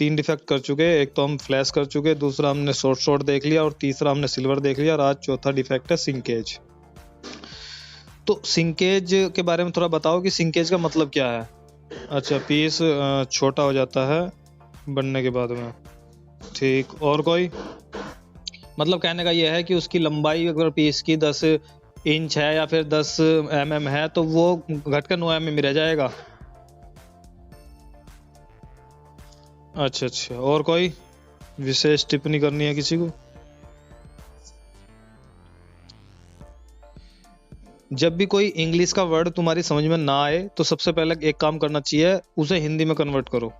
3 defect कर चुके हैं। एक तो हम फ्लैश कर चुके, दूसरा हमने शॉर्ट देख लिया और तीसरा हमने सिल्वर देख लिया और आज चौथा डिफेक्ट है सिंकेज। तो सिंकेज के बारे में थोड़ा बताओ कि सिंकेज का मतलब क्या है। अच्छा, पीस छोटा हो जाता है बनने के बाद में, ठीक। और कोई मतलब कहने का यह है कि उसकी लंबाई अगर पीस की 10 इंच है या फिर 10 mm है तो वो घटकर 9 mm रह जाएगा। अच्छा, और कोई विशेष टिप्पणी करनी है किसी को? जब भी कोई इंग्लिश का वर्ड तुम्हारी समझ में ना आए तो सबसे पहले एक काम करना चाहिए, उसे हिंदी में कन्वर्ट करो,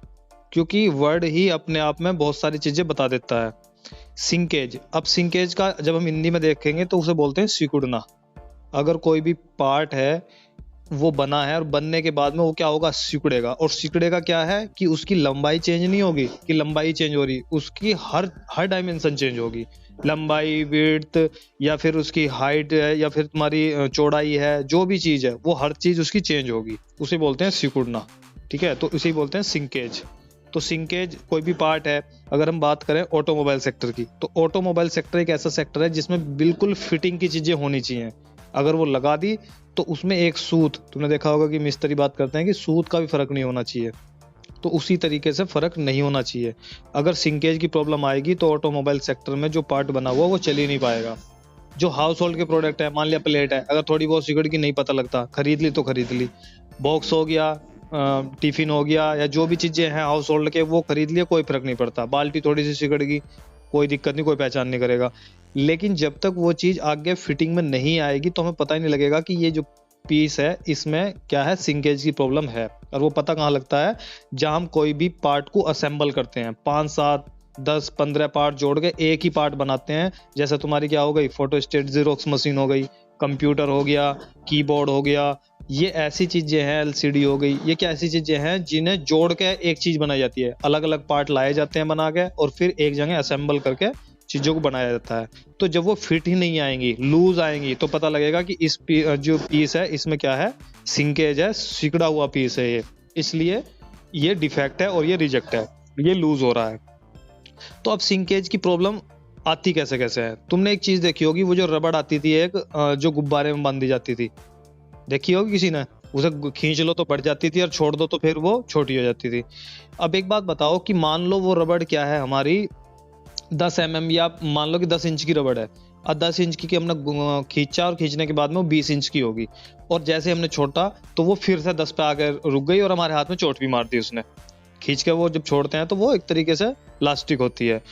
क्योंकि वर्ड ही अपने आप में बहुत सारी चीजें बता देता है। सिंकेज, अब सिंकेज का जब हम हिंदी में देखेंगे तो उसे बोलते हैं सिकुड़ना। अगर कोई भी पार्ट है वो बना है और बनने के बाद में वो क्या होगा, सिकुड़ेगा। और सिकुड़ेगा क्या है कि उसकी लंबाई चेंज नहीं होगी कि लंबाई चेंज हो रही, उसकी हर डायमेंशन चेंज होगी। लंबाई, विड्थ या फिर उसकी हाइट है या फिर तुम्हारी चौड़ाई है, जो भी चीज है वो हर चीज उसकी चेंज होगी, उसे बोलते हैं सिकुड़ना। ठीक है, तो इसे बोलते हैं सिंकेज। तो सिंकेज कोई भी पार्ट है। अगर हम बात करें ऑटोमोबाइल सेक्टर की, तो ऑटोमोबाइल सेक्टर एक ऐसा सेक्टर है जिसमें बिल्कुल फिटिंग की चीजें होनी चाहिए। अगर वो लगा दी तो उसमें एक सूत, तुमने देखा होगा कि मिस्त्री बात करते हैं कि सूत का भी फर्क नहीं होना चाहिए, तो उसी तरीके से फर्क नहीं होना चाहिए। अगर सिंकेज की प्रॉब्लम आएगी तो ऑटोमोबाइल सेक्टर में जो पार्ट बना हुआ वो चल ही नहीं पाएगा। जो हाउस होल्ड के प्रोडक्ट है, मान लिया प्लेट है, अगर थोड़ी बहुत सिगड़ की नहीं पता लगता, खरीद ली तो खरीद ली। बॉक्स हो गया, टिफिन हो गया, या जो भी चीजें हैं हाउस होल्ड के वो खरीद लिए, कोई फर्क नहीं पड़ता। बाल्टी थोड़ी सी सिगड़ गई, कोई दिक्कत नहीं, कोई पहचान नहीं करेगा। लेकिन जब तक वो चीज आगे फिटिंग में नहीं आएगी तो हमें पता ही नहीं लगेगा कि ये जो पीस है इसमें क्या है, सिंकेज की प्रॉब्लम है। और वो पता कहाँ लगता है, जहां हम कोई भी पार्ट को असेंबल करते हैं, 5, 7, 10, 15 पार्ट जोड़ के एक ही पार्ट बनाते हैं। जैसे तुम्हारी क्या हो गई, फोटोस्टेट जेरोक्स मशीन हो गई, कंप्यूटर हो गया, कीबोर्ड हो गया, ये ऐसी चीजें हैं, एलसीडी हो गई, ये क्या ऐसी चीजें हैं जिन्हें जोड़ के एक चीज बनाई जाती है। अलग अलग पार्ट लाए जाते हैं बना के और फिर एक जगह असेंबल करके चीजों को बनाया जाता है। तो जब वो फिट ही नहीं आएंगी, लूज आएंगी, तो पता लगेगा कि इस जो पीस है इसमें क्या है, सिंकेज है, सिकड़ा हुआ पीस है ये, इसलिए ये डिफेक्ट है और ये रिजेक्ट है, ये लूज हो रहा है। तो अब सिंकेज की प्रॉब्लम आती कैसे कैसे है। तुमने एक चीज देखी होगी, वो जो रबड़ आती थी एक, जो गुब्बारे में बांधी जाती थी, देखी होगी किसी ने, उसे खींच लो तो बढ़ जाती थी और छोड़ दो तो फिर वो छोटी हो जाती थी। अब एक बात बताओ कि मान लो वो रबड़ क्या है हमारी 10 mm, या मान लो कि 10 इंच की रबड़ है, और 10 इंच की हमने खींचा और खींचने के बाद में वो 20 इंच की होगी, और जैसे हमने छोटा तो वो फिर से 10 पे आकर रुक गई और हमारे हाथ में चोट भी मार दी उसने। खींच के वो जब छोड़ते हैं तो वो एक तरीके से प्लास्टिक होती है।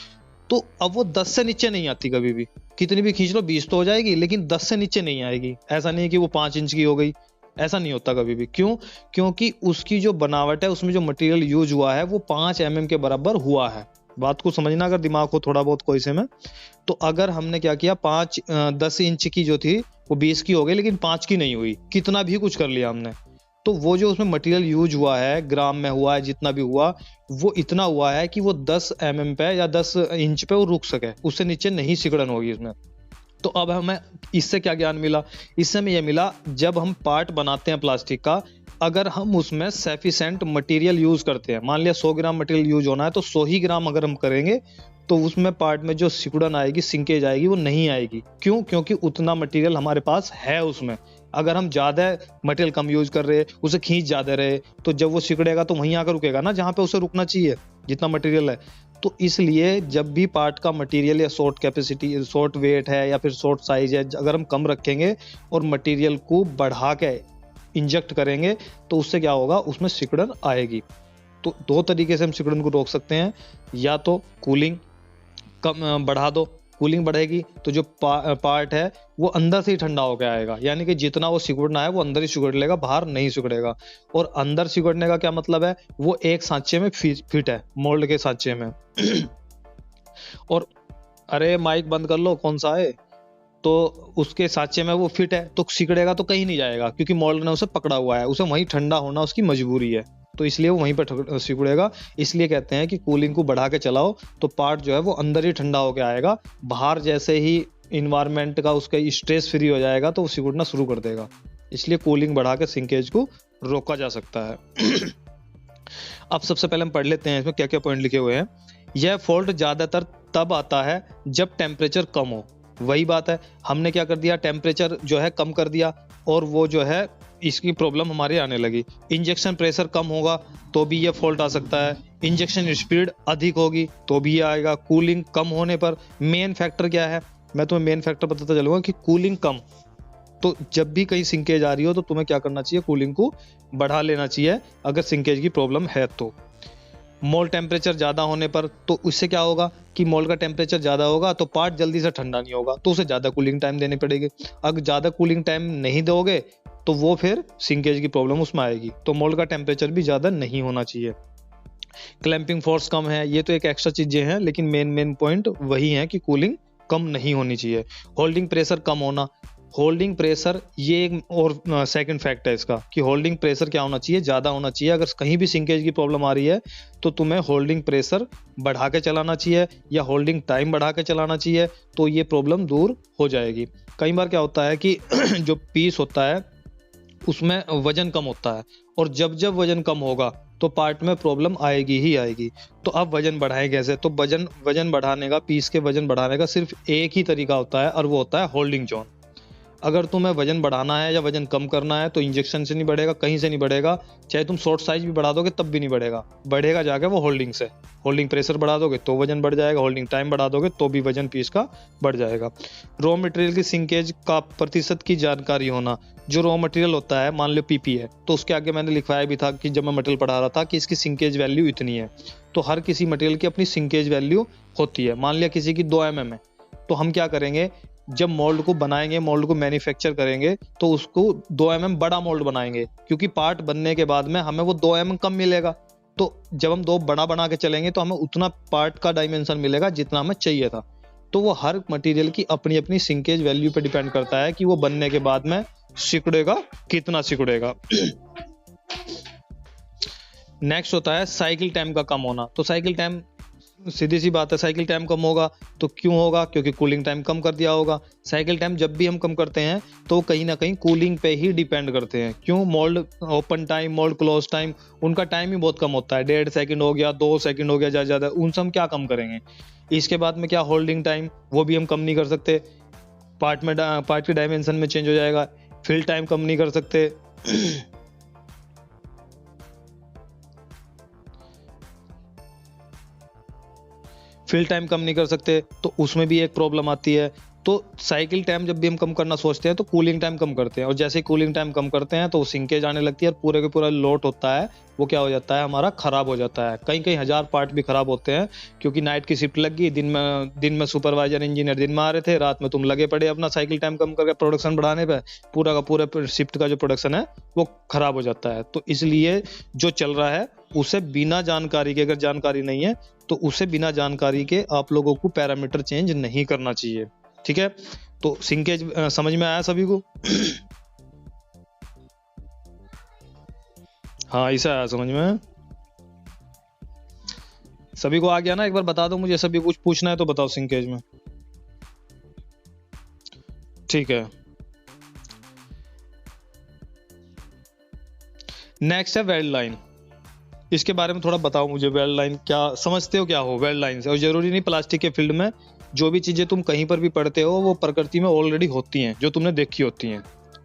तो अब वो 10 से नीचे नहीं आती कभी भी, कितनी भी खींच लो 20 तो हो जाएगी, लेकिन 10 से नीचे नहीं आएगी। ऐसा नहीं है कि वो 5 इंच की हो गई, ऐसा नहीं होता कभी भी। क्यों? क्योंकि उसकी जो बनावट है, उसमें जो मटेरियल यूज हुआ है वो 5 mm के बराबर हुआ है। बात को समझना अगर दिमाग हो थोड़ा बहुत कोई से में। तो अगर हमने क्या किया, 10 इंच की जो थी वो 20 की हो गई, लेकिन 5 की नहीं हुई, कितना भी कुछ कर लिया हमने, तो वो जो उसमें मटेरियल यूज हुआ है, ग्राम में हुआ है, जितना भी हुआ, वो इतना हुआ है कि वो 10 mm पे या 10 इंच पे वो रुक सके, उससे नीचे नहीं सिकुड़न होगी उसमें। तो अब हमें इससे क्या ज्ञान मिला, इससे हमें यह मिला, जब हम पार्ट बनाते हैं प्लास्टिक का, अगर हम उसमें सफिशिएंट मटेरियल यूज करते हैं, मान लिया 100 ग्राम मटेरियल यूज होना है तो 100 ही ग्राम अगर हम करेंगे तो उसमें पार्ट में जो सिकुड़न आएगी, सिंकेज आएगी, वो नहीं आएगी। क्यों? क्योंकि उतना मटेरियल हमारे पास है उसमें। अगर हम ज्यादा मटेरियल कम यूज कर रहे, उसे खींच ज्यादा रहे, तो जब वो सिकुड़ेगा तो वहीं आकर रुकेगा ना, जहां पे उसे रुकना चाहिए जितना मटेरियल है। तो इसलिए जब भी पार्ट का मटेरियल या शॉर्ट कैपेसिटी, शॉर्ट वेट है या फिर शॉर्ट साइज है, अगर हम कम रखेंगे और मटेरियल को बढ़ा के इंजेक्ट करेंगे तो उससे क्या होगा, उसमें सिकुड़न आएगी। तो 2 तरीके से हम सिकुड़न को रोक सकते हैं, या तो कूलिंग कम बढ़ा दो, कूलिंग बढ़ेगी तो जो पार्ट है वो अंदर से ही ठंडा होकर आएगा, यानी कि जितना वो सिकुड़ना है वो अंदर ही सिकुड़ लेगा, बाहर नहीं सिकुड़ेगा। और अंदर सिकुड़ने का क्या मतलब है, वो एक सांचे में फिट है, मोल्ड के सांचे में। और अरे माइक बंद कर लो, कौन सा है, तो उसके सांचे में वो फिट है, तो सिकुड़ेगा तो कहीं नहीं जाएगा, क्योंकि मोल्ड ने उसे पकड़ा हुआ है, उसे वहीं ठंडा होना उसकी मजबूरी है, तो इसलिए वो वहीं पर सिकुड़ेगा। इसलिए कहते हैं कि कूलिंग को बढ़ा के चलाओ तो पार्ट जो है वो अंदर ही ठंडा होकर आएगा, बाहर जैसे ही इन्वायरमेंट का उसका स्ट्रेस फ्री हो जाएगा तो वो सिकुड़ना शुरू कर देगा। इसलिए कूलिंग बढ़ा के सिंकेज को रोका जा सकता है। अब सबसे पहले हम पढ़ लेते हैं इसमें क्या क्या पॉइंट लिखे हुए हैं। यह फॉल्ट ज्यादातर तब आता है जब टेम्परेचर कम हो। वही बात है, हमने क्या कर दिया, टेम्परेचर जो है कम कर दिया और वो जो है इसकी प्रॉब्लम हमारे आने लगी। इंजेक्शन प्रेशर कम होगा तो भी ये फॉल्ट आ सकता है। इंजेक्शन स्पीड अधिक होगी तो भी ये आएगा। कूलिंग कम होने पर मेन फैक्टर क्या है, मैं तुम्हें मेन फैक्टर बताता चलूंगा कि कूलिंग कम। तो जब भी कहीं सिंकेज आ रही हो तो तुम्हें क्या करना चाहिए, कूलिंग को बढ़ा लेना चाहिए अगर सिंकेज की प्रॉब्लम है तो। मोल्ड टेम्परेचर ज़्यादा होने पर तो उससे क्या होगा कि मोल्ड का टेम्परेचर ज़्यादा होगा तो पार्ट जल्दी से ठंडा नहीं होगा, तो उसे ज़्यादा कूलिंग टाइम देनी पड़ेगी। अगर ज़्यादा कूलिंग टाइम नहीं दोगे तो वो फिर सिंकेज की प्रॉब्लम उसमें आएगी। तो मोल्ड का टेम्परेचर भी ज़्यादा नहीं होना चाहिए। क्लैंपिंग फोर्स कम है, ये तो एक एक्स्ट्रा चीज़ें हैं, लेकिन मेन पॉइंट वही है कि कूलिंग कम नहीं होनी चाहिए। होल्डिंग प्रेशर कम होना, होल्डिंग प्रेशर ये एक और सेकंड फैक्ट है इसका कि होल्डिंग प्रेशर क्या होना चाहिए, ज़्यादा होना चाहिए। अगर कहीं भी सिंकेज की प्रॉब्लम आ रही है तो तुम्हें होल्डिंग प्रेशर बढ़ा के चलाना चाहिए या होल्डिंग टाइम बढ़ा के चलाना चाहिए, तो ये प्रॉब्लम दूर हो जाएगी। कई बार क्या होता है कि जो पीस होता है उसमें वजन कम होता है, और जब जब वजन कम होगा तो पार्ट में प्रॉब्लम आएगी ही आएगी। तो अब वजन बढ़ाए कैसे, तो वजन बढ़ाने का, पीस के वजन बढ़ाने का सिर्फ एक ही तरीका होता है और वो होता है होल्डिंग जोन। अगर तुम्हें वजन बढ़ाना है या वजन कम करना है तो इंजेक्शन से नहीं बढ़ेगा, कहीं से नहीं बढ़ेगा। चाहे तुम शॉर्ट साइज भी बढ़ा दोगे तब भी नहीं बढ़ेगा, बढ़ेगा जाके वो होल्डिंग से। होल्डिंग प्रेशर बढ़ा दोगे तो वजन बढ़ जाएगा, होल्डिंग टाइम बढ़ा दोगे तो भी वजन पीस का बढ़ जाएगा। रॉ मटेरियल की सिंकेज का प्रतिशत की जानकारी होना। जो रॉ मटेरियल होता है, मान लो पीपी है, तो उसके आगे मैंने लिखवाया भी था कि जब मैं मटेरियल पढ़ा रहा था कि इसकी सिंकेज वैल्यू इतनी है। तो हर किसी मटेरियल की अपनी सिंकेज वैल्यू होती है। मान लिया किसी की 2 mm है, तो हम क्या करेंगे, जब मोल्ड को बनाएंगे, मोल्ड को मैन्युफैक्चर करेंगे तो उसको 2 mm बड़ा मोल्ड बनाएंगे, क्योंकि पार्ट बनने के बाद में हमें वो 2 mm कम मिलेगा। तो जब हम 2 बड़ा बना के चलेंगे तो हमें उतना पार्ट का डायमेंशन मिलेगा जितना हमें चाहिए था। तो वो हर मटेरियल की अपनी अपनी सिंकेज वैल्यू पे डिपेंड करता है कि वो बनने के बाद में सिकुड़ेगा कितना सिकुड़ेगा। नेक्स्ट होता है साइकिल टाइम का कम होना। तो साइकिल टाइम, सीधी सी बात है, साइकिल टाइम कम होगा तो क्यों होगा, क्योंकि कूलिंग टाइम कम कर दिया होगा। साइकिल टाइम जब भी हम कम करते हैं तो कहीं ना कहीं कूलिंग पे ही डिपेंड करते हैं। क्यों, mould open time, mould close time, उनका टाइम ही बहुत कम होता है। 1.5 सेकंड हो गया, 2 सेकंड हो गया, ज़्यादा ज़्यादा, उनसे हम क्या कम करेंगे। इसके बाद में क्या, होल्डिंग टाइम, वो भी हम कम नहीं कर सकते, पार्ट के डायमेंशन में चेंज हो जाएगा। फिल टाइम कम नहीं कर सकते। फिल टाइम कम नहीं कर सकते तो उसमें भी एक प्रॉब्लम आती है। तो साइकिल टाइम जब भी हम कम करना सोचते हैं तो कूलिंग टाइम कम करते हैं, और जैसे ही कूलिंग टाइम कम करते हैं तो सिंकेज आने लगती है और पूरे का पूरा लोड होता है वो क्या हो जाता है, हमारा खराब हो जाता है। कई कई हजार पार्ट भी खराब होते हैं, क्योंकि नाइट की शिफ्ट लग गई, दिन में सुपरवाइजर इंजीनियर दिन में आ रहे थे, रात में तुम लगे पड़े अपना साइकिल टाइम कम करके प्रोडक्शन बढ़ाने पे, पूरा का पूरा शिफ्ट का जो प्रोडक्शन है वो खराब हो जाता है। तो इसलिए जो चल रहा है उसे बिना जानकारी के, अगर जानकारी नहीं है तो उसे बिना जानकारी के आप लोगों को पैरामीटर चेंज नहीं करना चाहिए। ठीक है, तो सिंकेज समझ में आया सभी को? हाँ, ऐसा आया समझ में? सभी को आ गया ना? एक बार बता दो मुझे, सभी कुछ पूछना है तो बताओ सिंकेज में। ठीक है, नेक्स्ट है वेल्ड लाइन। इसके बारे में थोड़ा बताओ मुझे, वेल्ड लाइन क्या समझते हो, क्या हो वेल्ड लाइन से? और जरूरी नहीं प्लास्टिक के फील्ड में, जो भी चीजें तुम कहीं पर भी पढ़ते हो वो प्रकृति में ऑलरेडी होती हैं, जो तुमने देखी होती हैं।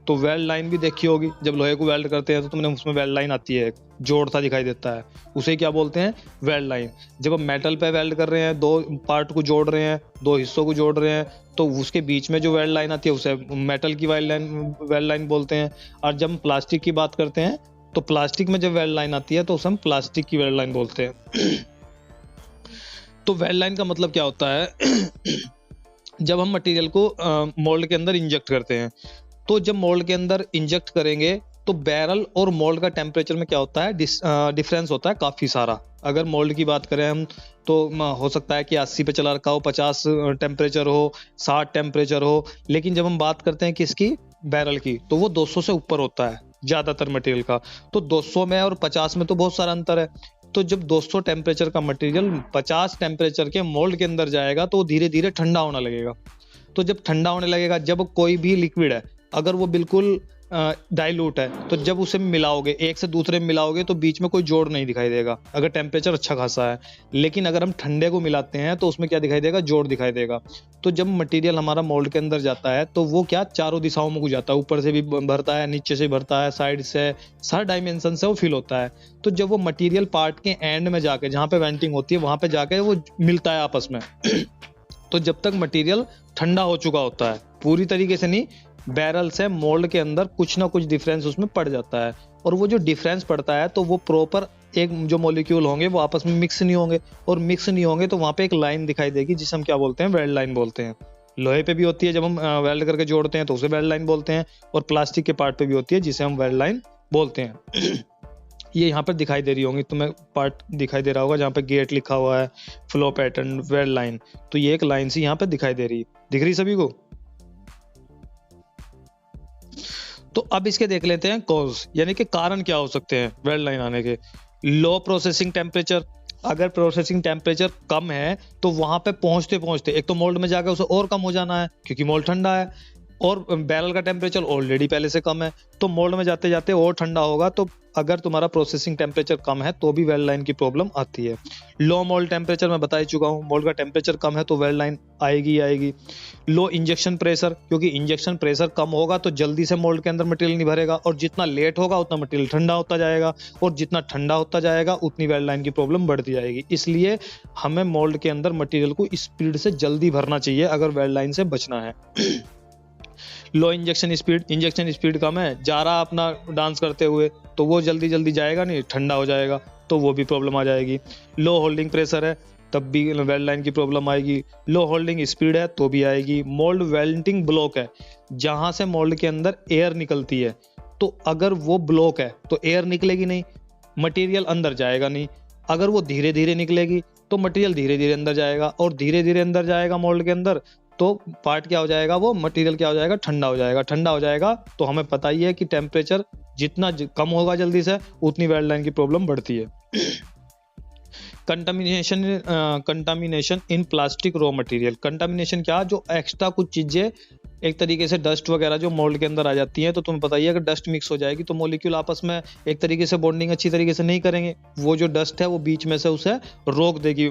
तो वेल्ड लाइन भी देखी होगी, जब लोहे को वेल्ड करते हैं तो तुमने उसमें वेल्ड लाइन आती है, जोड़ सा दिखाई देता है, उसे क्या बोलते हैं, वेल्ड लाइन। जब हम मेटल पे वेल्ड कर रहे हैं, 2 पार्ट को जोड़ रहे हैं, 2 हिस्सों को जोड़ रहे हैं, तो उसके बीच में जो वेल्ड लाइन आती है उसे मेटल की वेल्ड लाइन बोलते हैं। और जब हम प्लास्टिक की बात करते हैं तो प्लास्टिक में जब वेल्ड लाइन आती है तो उसे हम प्लास्टिक की वेल्ड लाइन बोलते हैं। तो वेल्ड लाइन का मतलब क्या होता है, जब हम मटेरियल को मोल्ड के अंदर इंजेक्ट करते हैं, तो जब मोल्ड के अंदर इंजेक्ट करेंगे तो बैरल और मोल्ड का टेम्परेचर में क्या होता है, डिफरेंस होता है काफ़ी सारा। अगर मोल्ड की बात करें हम तो हो सकता है कि 80 पे चला रखा हो, 50 टेम्परेचर हो, 60 टेम्परेचर हो, लेकिन जब हम बात करते हैं किसकी, बैरल की, तो वो 200 से ऊपर होता है ज़्यादातर मटेरियल का। तो 200 में और 50 में तो बहुत सारा अंतर है। तो जब 200 टेम्परेचर का मटेरियल 50 टेम्परेचर के मोल्ड के अंदर जाएगा तो धीरे धीरे ठंडा होने लगेगा। तो जब ठंडा होने लगेगा, जब कोई भी लिक्विड है अगर वो बिल्कुल डाइल्यूट है, तो जब उसे मिलाओगे, एक से दूसरे में मिलाओगे तो बीच में कोई जोड़ नहीं दिखाई देगा अगर टेम्परेचर अच्छा खासा है। लेकिन अगर हम ठंडे को मिलाते हैं तो उसमें क्या दिखाई देगा, जोड़ दिखाई देगा। तो जब मटेरियल हमारा मोल्ड के अंदर जाता है तो वो क्या चारों दिशाओं में घुस जाता है, ऊपर से भी भरता है, नीचे से भरता है, साइड से, हर डायमेंशन से वो फिल होता है। तो जब वो मटेरियल पार्ट के एंड में जाके, जहाँ पे वेंटिंग होती है वहां पे जाके वो मिलता है आपस में तो जब तक मटेरियल ठंडा हो चुका होता है, पूरी तरीके से नहीं, बैरल से मोल्ड के अंदर कुछ ना कुछ डिफरेंस उसमें पड़ जाता है। और वो जो डिफरेंस पड़ता है तो वो प्रॉपर एक जो मॉलिक्यूल होंगे वो आपस में मिक्स नहीं होंगे, और मिक्स नहीं होंगे तो वहां पे एक लाइन दिखाई देगी जिसे हम क्या बोलते हैं, वेल्ड लाइन बोलते हैं। लोहे पे भी होती है, जब हम वेल्ड करके जोड़ते हैं तो उसे वेल्ड लाइन बोलते हैं, और प्लास्टिक के पार्ट पे भी होती है जिसे हम वेल्ड लाइन बोलते हैं। ये यहाँ पर दिखाई दे रही होंगी तुम्हें, पार्ट दिखाई दे रहा होगा जहाँ पे गेट लिखा हुआ है, फ्लो पैटर्न, वेल्ड लाइन। तो ये एक लाइन सी यहाँ पे दिखाई दे रही है, दिख रही सभी को। तो अब इसके देख लेते हैं कॉज, यानी कि कारण क्या हो सकते हैं वेल्ड लाइन आने के। लो प्रोसेसिंग टेम्परेचर, अगर प्रोसेसिंग टेम्परेचर कम है तो वहां पे पहुंचते पहुंचते एक तो मोल्ड में जाकर उसे और कम हो जाना है क्योंकि मोल्ड ठंडा है, और बैरल का टेम्परेचर ऑलरेडी पहले से कम है, तो मोल्ड में जाते जाते और ठंडा होगा। तो अगर तुम्हारा प्रोसेसिंग टेम्परेचर कम है तो भी वेल्ड लाइन की प्रॉब्लम आती है। लो मोल्ड टेम्परेचर मैं बता ही चुका हूँ, मोल्ड का टेम्परेचर कम है तो वेल्ड लाइन आएगी आएगी। लो इंजेक्शन प्रेशर, क्योंकि इंजेक्शन प्रेशर कम होगा तो जल्दी से मोल्ड के अंदर मटेरियल नहीं भरेगा, और जितना लेट होगा उतना मटेरियल ठंडा होता जाएगा, और जितना ठंडा होता जाएगा उतनी वेल्ड लाइन की प्रॉब्लम बढ़ती जाएगी। इसलिए हमें मोल्ड के अंदर मटेरियल को स्पीड से जल्दी भरना चाहिए अगर वेल्ड लाइन से बचना है। लो इंजेक्शन स्पीड, इंजेक्शन स्पीड कम है, जा रहा अपना डांस करते हुए तो वो जल्दी जल्दी जाएगा नहीं, ठंडा हो जाएगा, तो वो भी प्रॉब्लम आ जाएगी। लो होल्डिंग प्रेशर है तब भी वेल्ड लाइन की प्रॉब्लम आएगी। लो होल्डिंग स्पीड है तो भी आएगी। मोल्ड वेल्टिंग ब्लॉक है, जहां से मोल्ड के अंदर एयर निकलती है, तो अगर वो ब्लॉक है तो एयर निकलेगी नहीं, मटेरियल अंदर जाएगा नहीं। अगर वो धीरे धीरे निकलेगी तो मटेरियल धीरे धीरे अंदर जाएगा, और धीरे धीरे अंदर जाएगा मोल्ड के अंदर तो पार्ट क्या हो जाएगा, वो मटेरियल क्या हो जाएगा, ठंडा हो जाएगा। ठंडा हो जाएगा तो हमें पता ही है कि टेम्परेचर जितना कम होगा जल्दी से उतनी वेल्ड लाइन की प्रॉब्लम बढ़ती है। कंटामिनेशन इन प्लास्टिक रॉ मटेरियल, कंटामिनेशन क्या, जो एक्स्ट्रा कुछ चीजें एक तरीके से डस्ट वगैरह जो मोल्ड के अंदर आ जाती है, तो तुम्हें पता ही है अगर डस्ट मिक्स हो जाएगी तो मॉलिक्यूल आपस में एक तरीके से बॉन्डिंग अच्छी तरीके से नहीं करेंगे, वो जो डस्ट है वो बीच में से उसे रोक देगी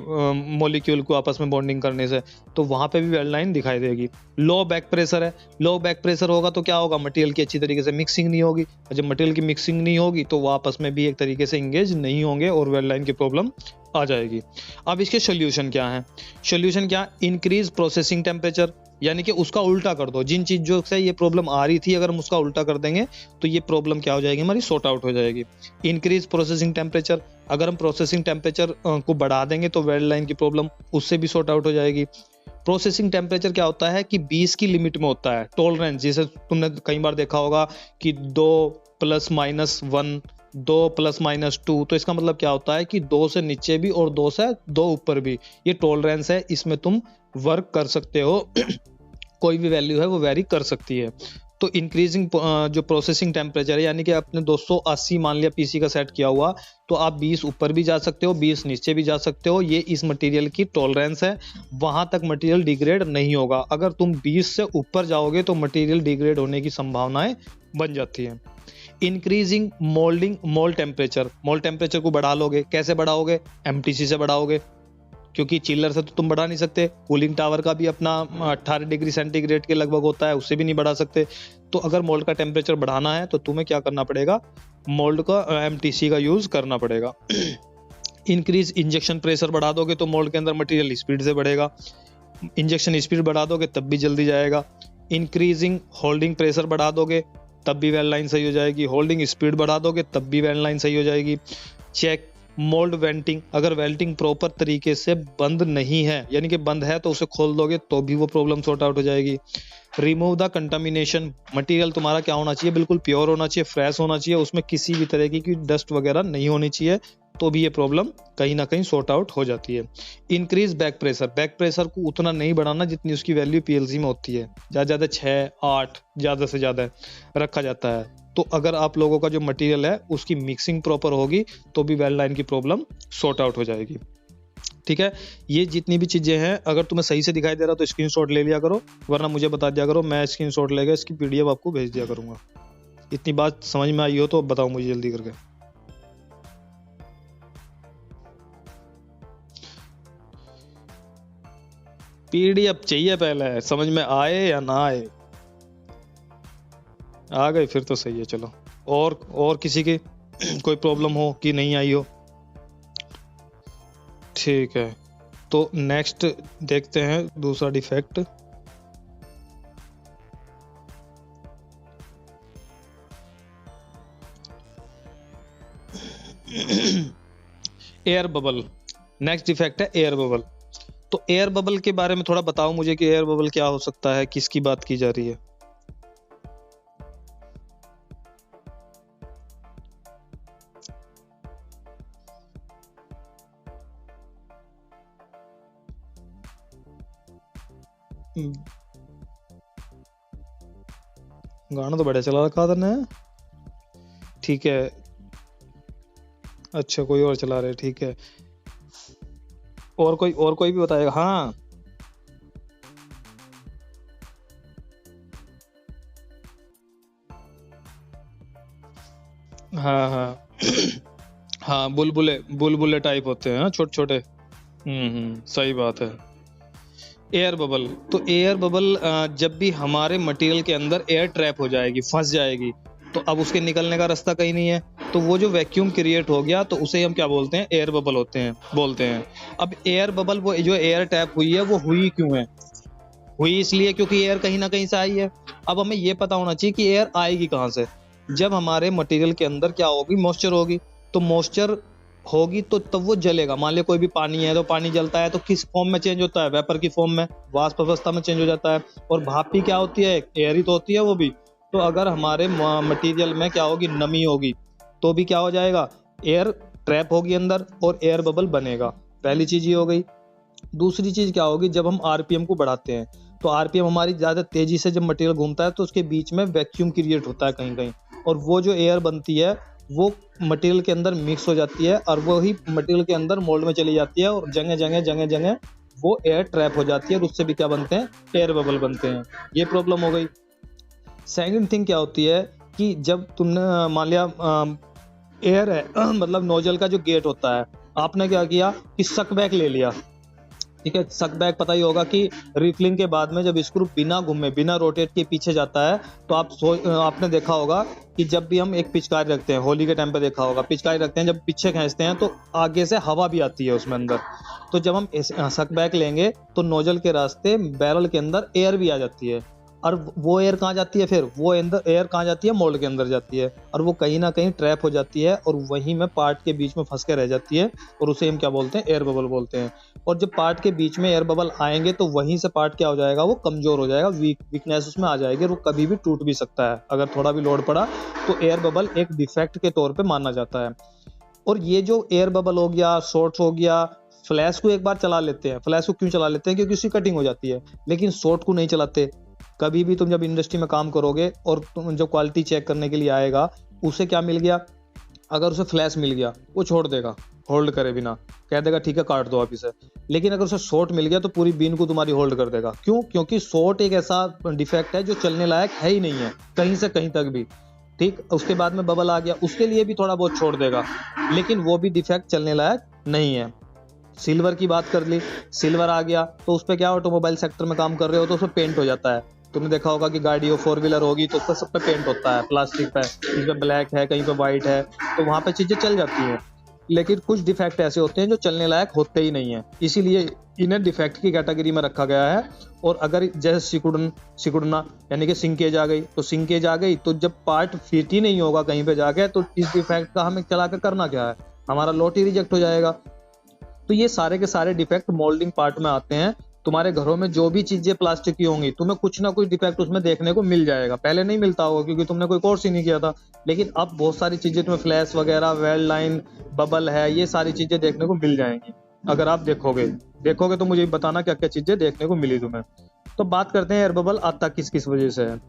मॉलिक्यूल को आपस में बॉन्डिंग करने से, तो वहां पे भी वेल्ड लाइन दिखाई देगी। लो बैक प्रेशर है, लो बैक प्रेशर होगा तो क्या होगा, मटेरियल की अच्छी तरीके से मिक्सिंग नहीं होगी, और जब मटेरियल की मिक्सिंग नहीं होगी तो वो आपस में भी एक तरीके से इंगेज नहीं होंगे और वेल्ड लाइन की प्रॉब्लम आ जाएगी। अब इसके सोल्यूशन क्या है, सोल्यूशन क्या, इंक्रीज प्रोसेसिंग टेम्परेचर, यानी कि उसका उल्टा कर दो। जिन चीजों से ये प्रॉब्लम आ रही थी अगर हम उसका उल्टा कर देंगे तो ये प्रॉब्लम क्या हो जाएगी, हमारी सॉर्ट आउट हो जाएगी। इंक्रीज प्रोसेसिंग टेम्परेचर, अगर हम प्रोसेसिंग टेम्परेचर को बढ़ा देंगे तो वेल्ड लाइन की प्रॉब्लम उससे भी सॉर्ट आउट हो जाएगी। प्रोसेसिंग टेम्परेचर क्या होता है कि 20 की लिमिट में होता है, टॉलरेंस, जिसे तुमने कई बार देखा होगा कि 2 + -1, 2 + -2, तो इसका मतलब क्या होता है कि 2 से नीचे भी और 2 से 2 ऊपर भी, ये टॉलरेंस है, इसमें तुम वर्क कर सकते हो। कोई भी वैल्यू है वो वेरी कर सकती है। तो इंक्रीजिंग जो प्रोसेसिंग टेम्परेचर है, यानी कि आपने 280 मान लिया पीसी का सेट किया हुआ, तो आप 20 ऊपर भी जा सकते हो, 20 नीचे भी जा सकते हो, ये इस मटेरियल की टॉलरेंस है, वहां तक मटेरियल डिग्रेड नहीं होगा। अगर तुम 20 से ऊपर जाओगे तो मटेरियल डिग्रेड होने की संभावनाएं बन जाती है। इंक्रीजिंग मोल्ड टेम्परेचर को बढ़ा लोगे, कैसे बढ़ाओगे, एमटीसी से बढ़ाओगे, क्योंकि चिलर से तो तुम बढ़ा नहीं सकते, कूलिंग टावर का भी अपना 18 डिग्री सेंटीग्रेड के लगभग होता है, उससे भी नहीं बढ़ा सकते। तो अगर मोल्ड का टेम्परेचर बढ़ाना है तो तुम्हें क्या करना पड़ेगा, मोल्ड का एमटीसी का यूज करना पड़ेगा। इंक्रीज इंजेक्शन प्रेशर बढ़ा दोगे तो मोल्ड के अंदर मटेरियल स्पीड से बढ़ेगा, इंजेक्शन स्पीड बढ़ा दोगे तब भी जल्दी जाएगा। इंक्रीजिंग होल्डिंग प्रेशर बढ़ा दोगे तब भी वेल्ड लाइन सही हो जाएगी, होल्डिंग स्पीड बढ़ा दोगे तब भी वेल्ड लाइन सही हो जाएगी। चेक मोल्ड वेंटिंग, अगर वेल्टिंग प्रॉपर तरीके से बंद नहीं है, यानी कि बंद है तो उसे खोल दोगे तो भी वो प्रॉब्लम सॉर्ट आउट हो जाएगी। रिमूव द कंटामिनेशन, मटेरियल तुम्हारा क्या होना चाहिए, बिल्कुल प्योर होना चाहिए, फ्रेश होना चाहिए, उसमें किसी भी तरह की डस्ट वगैरह नहीं होनी चाहिए, तो भी ये प्रॉब्लम कहीं ना कहीं सॉर्ट आउट हो जाती है। इंक्रीज बैक प्रेशर को उतना नहीं बढ़ाना जितनी उसकी वैल्यू पीएलसी में होती है, ज्यादा 6-8 ज्यादा से ज्यादा रखा जाता है। तो अगर आप लोगों का जो मटेरियल है उसकी मिक्सिंग प्रॉपर होगी तो भी वेल्ड लाइन की प्रॉब्लम सॉर्ट आउट हो जाएगी। ठीक है, ये जितनी भी चीजें हैं अगर तुम्हें सही से दिखाई दे रहा तो स्क्रीनशॉट ले लिया करो, वरना मुझे बता दिया करो, मैं स्क्रीनशॉट लेकर इसकी पीडीएफ आपको भेज दिया करूंगा। इतनी बात समझ में आई हो तो बताओ मुझे जल्दी करके। पीडीएफ चाहिए पहले, समझ में आए या ना आए। आ गए फिर तो सही है, चलो। और किसी की कोई प्रॉब्लम हो कि नहीं आई हो? ठीक है, तो नेक्स्ट देखते हैं दूसरा defect. Air bubble, next defect है एयर बबल। तो एयर बबल के बारे में थोड़ा बताओ मुझे कि एयर बबल क्या हो सकता है, किसकी बात की जा रही है? गाना तो बड़ा चला रखा था ने। ठीक है, अच्छा कोई और चला रहे, ठीक है। और कोई भी बताएगा? हाँ हाँ हाँ हाँ, बुलबुले बुलबुले टाइप होते हैं, छोटे छोटे। सही बात है। एयर बबल, तो एयर बबल जब भी हमारे मटेरियल के अंदर एयर ट्रैप हो जाएगी, फंस जाएगी, तो अब उसके निकलने का रास्ता कहीं नहीं है, तो वो जो वैक्यूम क्रिएट हो गया तो उसे हम क्या बोलते हैं? एयर बबल बोलते हैं। अब एयर बबल, वो जो एयर ट्रैप हुई है वो हुई क्यों है? हुई इसलिए क्योंकि एयर कहीं ना कहीं से आई है। अब हमें ये पता होना चाहिए कि एयर आएगी कहाँ से। जब हमारे मटेरियल के अंदर क्या होगी? मॉइस्चर होगी। तो मॉइस्चर होगी तो तब वो जलेगा। मान लिया कोई भी पानी है, तो पानी जलता है तो किस फॉर्म में चेंज होता है? वेपर की फॉर्म में, वाष्प अवस्था में चेंज हो जाता है। और भाप भी क्या होती है? एयर ही तो होती है वो भी। तो अगर हमारे मटेरियल में क्या होगी? नमी होगी, तो भी क्या हो जाएगा? एयर ट्रैप होगी अंदर और एयर बबल बनेगा। पहली चीज ये हो गई। दूसरी चीज क्या होगी? जब हम आरपीएम को बढ़ाते हैं, तो आरपीएम हमारी ज्यादा तेजी से जब मटेरियल घूमता है तो उसके बीच में वैक्यूम क्रिएट होता है कहीं कहीं, और वो जो एयर बनती है वो मटेरियल के अंदर मिक्स हो जाती है और वो ही मटेरियल के अंदर मोल्ड में चली जाती है और जगह जगह वो एयर ट्रैप हो जाती है और उससे भी क्या बनते हैं? एयर बबल बनते हैं। ये प्रॉब्लम हो गई। सेकंड थिंग क्या होती है कि जब तुमने मान लिया एयर है मतलब नोजल का जो गेट होता है, आपने क्या किया कि सक बैक ले लिया। ठीक है, सक बैक पता ही होगा कि रिफिलिंग के बाद में जब स्क्रू बिना घूमे, बिना रोटेट के पीछे जाता है, तो आपने देखा होगा कि जब भी हम एक पिचकारी रखते हैं, होली के टाइम पे देखा होगा, पिचकारी रखते हैं, जब पीछे खींचते हैं तो आगे से हवा भी आती है उसमें अंदर। तो जब हम सक बैक लेंगे तो नोजल के रास्ते बैरल के अंदर एयर भी आ जाती है, और वो एयर कहाँ जाती है? फिर वो अंदर एयर कहाँ जाती है? मोल्ड के अंदर जाती है, और वो कहीं ना कहीं ट्रैप हो जाती है और वहीं में पार्ट के बीच में फंस के रह जाती है, और उसे हम क्या बोलते हैं? एयर बबल बोलते हैं। और जब पार्ट के बीच में एयर बबल आएंगे तो वहीं से पार्ट क्या हो जाएगा? वो कमजोर हो जाएगा, वीकनेस उसमें आ जाएगी, और वो कभी भी टूट भी सकता है अगर थोड़ा भी लोड पड़ा। तो एयर बबल एक डिफेक्ट के तौर पे माना जाता है। और ये जो एयर बबल हो गया, शॉर्ट्स हो गया, फ्लैश को एक बार चला लेते हैं। फ्लैश को क्यों चला लेते हैं? क्योंकि उसकी कटिंग हो जाती है, लेकिन शॉर्ट को नहीं चलाते। कभी भी तुम जब इंडस्ट्री में काम करोगे और तुम जो क्वालिटी चेक करने के लिए आएगा, उसे क्या मिल गया? अगर उसे फ्लैश मिल गया, वो छोड़ देगा होल्ड करे बिना, कह देगा ठीक है काट दो आप इसे। लेकिन अगर उसे शॉर्ट मिल गया तो पूरी बीन को तुम्हारी होल्ड कर देगा। क्यों? क्योंकि शॉर्ट एक ऐसा डिफेक्ट है जो चलने लायक है ही नहीं है कहीं से कहीं तक भी। ठीक, उसके बाद में बबल आ गया, उसके लिए भी थोड़ा बहुत छोड़ देगा, लेकिन वो भी डिफेक्ट चलने लायक नहीं है। सिल्वर की बात कर ली, सिल्वर आ गया तो उस पर क्या, ऑटोमोबाइल सेक्टर में काम कर रहे हो तो उस पर पेंट हो जाता है। तुमने देखा होगा कि गाड़ी हो, फोर व्हीलर होगी, तो उस पर सब पे पेंट होता है प्लास्टिक पे, इस पे ब्लैक है, कहीं पे व्हाइट है, तो वहां पे चीजें चल जाती हैं। लेकिन कुछ डिफेक्ट ऐसे होते हैं जो चलने लायक होते ही नहीं है, इसीलिए इन्हें डिफेक्ट की कैटेगरी में रखा गया है। और अगर जैसे सिकुड़ना यानी कि सिंकेज आ गई, तो सिंकेज आ गई तो जब पार्ट फिट ही नहीं होगा कहीं पे जाके, तो इस डिफेक्ट का हमें चला कर करना क्या है? हमारा लॉट ही रिजेक्ट हो जाएगा। तो ये सारे के सारे डिफेक्ट मोल्डिंग पार्ट में आते हैं। तुम्हारे घरों में जो भी चीजें प्लास्टिक की होंगी, तुम्हें कुछ ना कुछ डिफेक्ट उसमें देखने को मिल जाएगा। पहले नहीं मिलता होगा क्योंकि तुमने कोई कोर्स ही नहीं किया था, लेकिन अब बहुत सारी चीजें तुम्हें फ्लैश वगैरह, वेल्ड लाइन, बबल है, ये सारी चीजें देखने को मिल जाएंगी। अगर आप देखोगे तो मुझे बताना क्या क्या चीजें देखने को मिली तुम्हें। तो बात करते हैं एयर बबल आता किस किस वजह से है।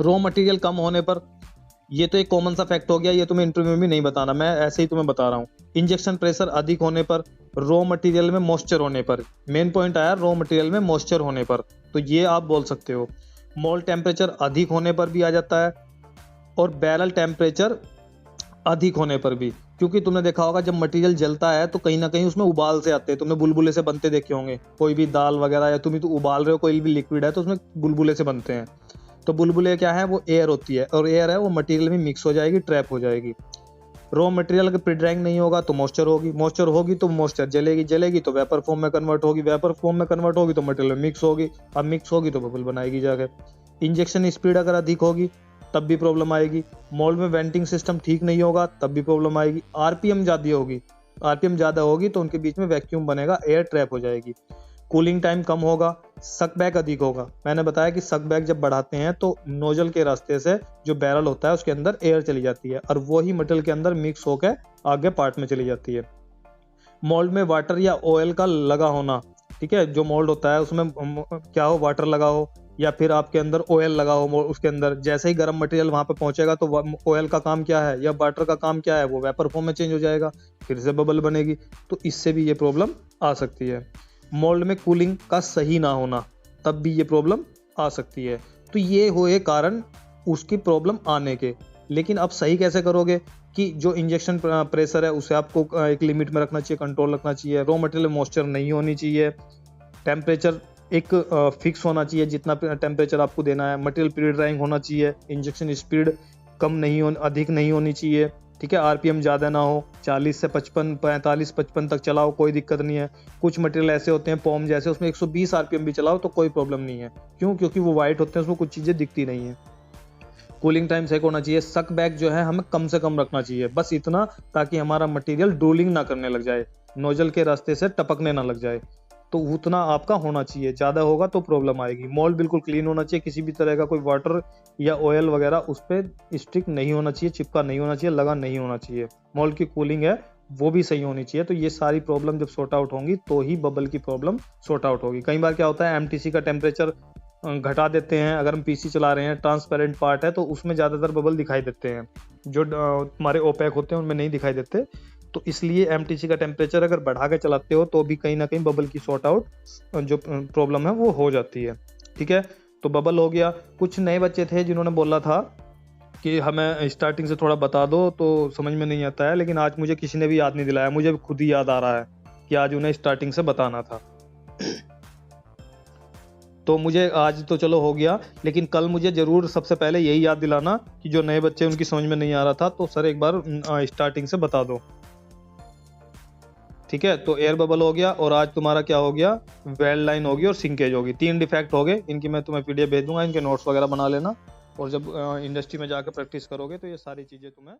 रॉ मटेरियल कम होने पर, ये तो एक कॉमन सा फैक्ट हो गया, ये तुम्हें इंटरव्यू में भी नहीं बताना, मैं ऐसे ही तुम्हें बता रहा हूँ। इंजेक्शन प्रेशर अधिक होने पर, रॉ मटेरियल में मॉइस्चर होने पर, मेन पॉइंट आया रॉ मटेरियल में मॉइस्चर होने पर, तो ये आप बोल सकते हो। मोल्ड टेम्परेचर अधिक होने पर भी आ जाता है। और बैरल टेम्परेचर अधिक होने पर भी, क्योंकि तुमने देखा होगा जब मटेरियल जलता है तो कहीं ना कहीं उसमें उबाल से आते हैं, तुमने बुलबुले से बनते देखे होंगे। कोई भी दाल वगैरह या तुम ही तो उबाल रहे हो, कोई भी लिक्विड है तो उसमें बुलबुले से बनते हैं। तो बुलबुले क्या है, वो एयर होती है, और एयर है वो मटेरियल में मिक्स हो जाएगी, ट्रैप हो जाएगी। रॉ मटेरियल अगर प्री ड्राइंग नहीं होगा तो मॉइस्चर होगी, मॉइस्चर होगी तो मॉइस्चर जलेगी, जलेगी तो वेपर फॉर्म में कन्वर्ट होगी, वेपर फॉर्म में कन्वर्ट होगी तो मटेरियल में मिक्स होगी, अब मिक्स होगी तो बबल बनाएगी जाकर। इंजेक्शन स्पीड अगर अधिक होगी तब भी प्रॉब्लम आएगी। मोल्ड में वेंटिंग सिस्टम ठीक नहीं होगा तब भी प्रॉब्लम आएगी। आरपीएम ज़्यादा होगी, आरपीएम ज़्यादा होगी तो उनके बीच में वैक्यूम बनेगा, एयर ट्रैप हो जाएगी। कूलिंग टाइम कम होगा, सक बैक अधिक होगा। मैंने बताया कि सक बैक जब बढ़ाते हैं तो नोजल के रास्ते से जो बैरल होता है उसके अंदर एयर चली जाती है और वो ही मटेरियल के अंदर मिक्स होकर आगे पार्ट में चली जाती है। मोल्ड में वाटर या ऑयल का लगा होना, ठीक है, जो मोल्ड होता है उसमें क्या हो, वाटर लगा हो या फिर आपके अंदर ऑयल लगा हो उसके अंदर, जैसे ही गर्म मटेरियल वहां पे पहुंचेगा तो ऑयल का काम क्या है या वाटर का काम क्या है, वो वेपर फॉर्म में चेंज हो जाएगा, फिर से बबल बनेगी। तो इससे भी ये प्रॉब्लम आ सकती है। मोल्ड में कूलिंग का सही ना होना, तब भी ये प्रॉब्लम आ सकती है। तो ये हुए कारण उसकी प्रॉब्लम आने के। लेकिन अब सही कैसे करोगे कि जो इंजेक्शन प्रेशर है उसे आपको एक लिमिट में रखना चाहिए, कंट्रोल रखना चाहिए, रॉ मटेरियल मॉइस्चर नहीं होनी चाहिए, टेम्परेचर एक फिक्स होना चाहिए जितना टेम्परेचर आपको देना है, मटेरियल प्री ड्राइंग होना चाहिए, इंजेक्शन स्पीड कम नहीं हो, अधिक नहीं होनी चाहिए, ठीक है, आरपीएम ज़्यादा ना हो, 40 से 55, 45, 55 तक चलाओ, कोई दिक्कत नहीं है। कुछ मटेरियल ऐसे होते हैं पॉम जैसे, उसमें 120 आरपीएम भी चलाओ तो कोई प्रॉब्लम नहीं है। क्यों? क्योंकि वो वाइट होते हैं, उसमें कुछ चीज़ें दिखती नहीं है। कूलिंग टाइम सही होना चाहिए। सक बैक जो है हमें कम से कम रखना चाहिए, बस इतना, ताकि हमारा मटेरियल डूलिंग ना करने लग जाए, नोजल के रास्ते से टपकने ना लग जाए। तो उतना आपका होना चाहिए, ज़्यादा होगा तो प्रॉब्लम आएगी। मोल्ड बिल्कुल क्लीन होना चाहिए, किसी भी तरह का कोई वाटर या ऑयल वगैरह उस पर स्टिक नहीं होना चाहिए, चिपका नहीं होना चाहिए, लगा नहीं होना चाहिए। मोल्ड की कूलिंग है वो भी सही होनी चाहिए। तो ये सारी प्रॉब्लम जब सॉर्ट आउट होंगी तो ही बबल की प्रॉब्लम सॉर्ट आउट होगी। कई बार क्या होता है, एमटीसी का टेम्परेचर घटा देते हैं, अगर हम पीसी चला रहे हैं, ट्रांसपेरेंट पार्ट है तो उसमें ज़्यादातर बबल दिखाई देते हैं, जो हमारे ओपेक होते हैं उनमें नहीं दिखाई देते। तो इसलिए एमटीसी का टेम्परेचर अगर बढ़ा के चलाते हो तो भी कहीं ना कहीं बबल की सॉर्ट आउट जो प्रॉब्लम है वो हो जाती है। ठीक है, तो बबल हो गया। कुछ नए बच्चे थे जिन्होंने बोला था कि हमें स्टार्टिंग से थोड़ा बता दो, तो समझ में नहीं आता है, लेकिन आज मुझे किसी ने भी याद नहीं दिलाया, मुझे खुद ही याद आ रहा है कि आज उन्हें स्टार्टिंग से बताना था। तो मुझे आज तो चलो हो गया, लेकिन कल मुझे जरूर सबसे पहले यही याद दिलाना कि जो नए बच्चे उनकी समझ में नहीं आ रहा था, तो सर एक बार स्टार्टिंग से बता दो। ठीक है, तो एयर बबल हो गया, और आज तुम्हारा क्या हो गया, वेल्ड लाइन होगी और सिंकेज होगी। 3 डिफेक्ट हो गए, इनकी मैं तुम्हें पीडीएफ भेज दूंगा, इनके नोट्स वगैरह बना लेना, और जब इंडस्ट्री में जाकर प्रैक्टिस करोगे तो ये सारी चीज़ें तुम्हें